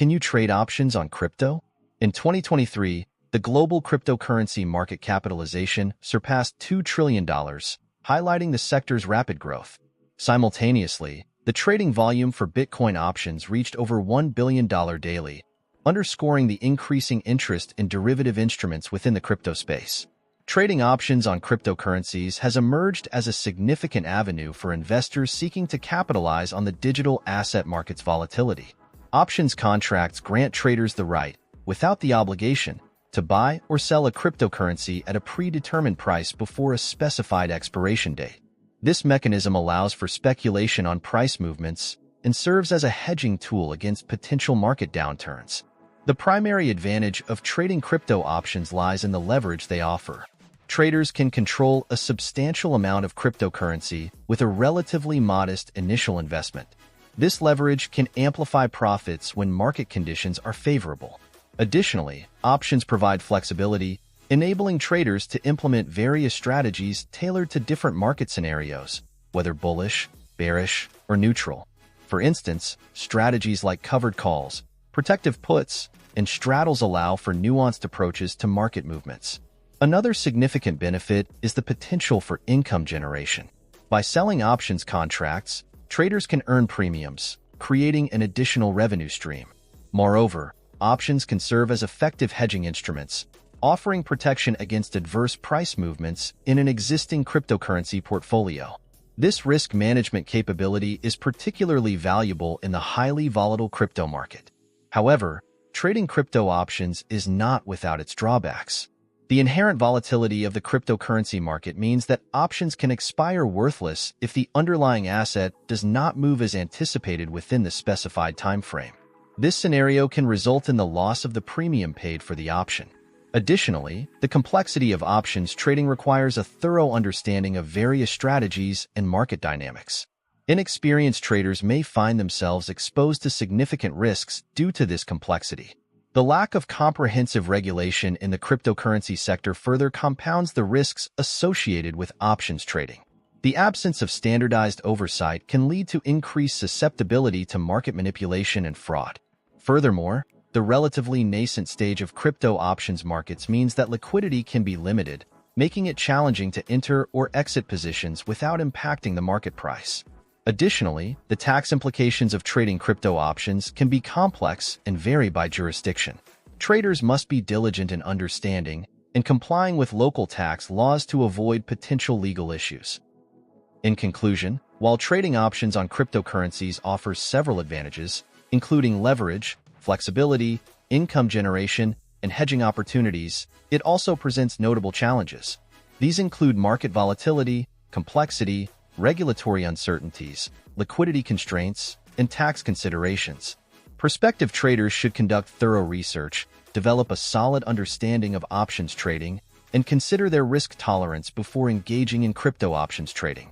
Can you trade options on crypto? In 2023, the global cryptocurrency market capitalization surpassed $2 trillion, highlighting the sector's rapid growth. Simultaneously, the trading volume for Bitcoin options reached over $1 billion daily, underscoring the increasing interest in derivative instruments within the crypto space. Trading options on cryptocurrencies has emerged as a significant avenue for investors seeking to capitalize on the digital asset market's volatility. Options contracts grant traders the right, without the obligation, to buy or sell a cryptocurrency at a predetermined price before a specified expiration date. This mechanism allows for speculation on price movements and serves as a hedging tool against potential market downturns. The primary advantage of trading crypto options lies in the leverage they offer. Traders can control a substantial amount of cryptocurrency with a relatively modest initial investment. This leverage can amplify profits when market conditions are favorable. Additionally, options provide flexibility, enabling traders to implement various strategies tailored to different market scenarios, whether bullish, bearish, or neutral. For instance, strategies like covered calls, protective puts, and straddles allow for nuanced approaches to market movements. Another significant benefit is the potential for income generation. By selling options contracts, traders can earn premiums, creating an additional revenue stream. Moreover, options can serve as effective hedging instruments, offering protection against adverse price movements in an existing cryptocurrency portfolio. This risk management capability is particularly valuable in the highly volatile crypto market. However, trading crypto options is not without its drawbacks. The inherent volatility of the cryptocurrency market means that options can expire worthless if the underlying asset does not move as anticipated within the specified time frame. This scenario can result in the loss of the premium paid for the option. Additionally, the complexity of options trading requires a thorough understanding of various strategies and market dynamics. Inexperienced traders may find themselves exposed to significant risks due to this complexity. The lack of comprehensive regulation in the cryptocurrency sector further compounds the risks associated with options trading. The absence of standardized oversight can lead to increased susceptibility to market manipulation and fraud. Furthermore, the relatively nascent stage of crypto options markets means that liquidity can be limited, making it challenging to enter or exit positions without impacting the market price. Additionally, the tax implications of trading crypto options can be complex and vary by jurisdiction. Traders must be diligent in understanding and complying with local tax laws to avoid potential legal issues. In conclusion, while trading options on cryptocurrencies offers several advantages, including leverage, flexibility, income generation, and hedging opportunities, it also presents notable challenges. These include market volatility, complexity, regulatory uncertainties, liquidity constraints, and tax considerations. Prospective traders should conduct thorough research, develop a solid understanding of options trading, and consider their risk tolerance before engaging in crypto options trading.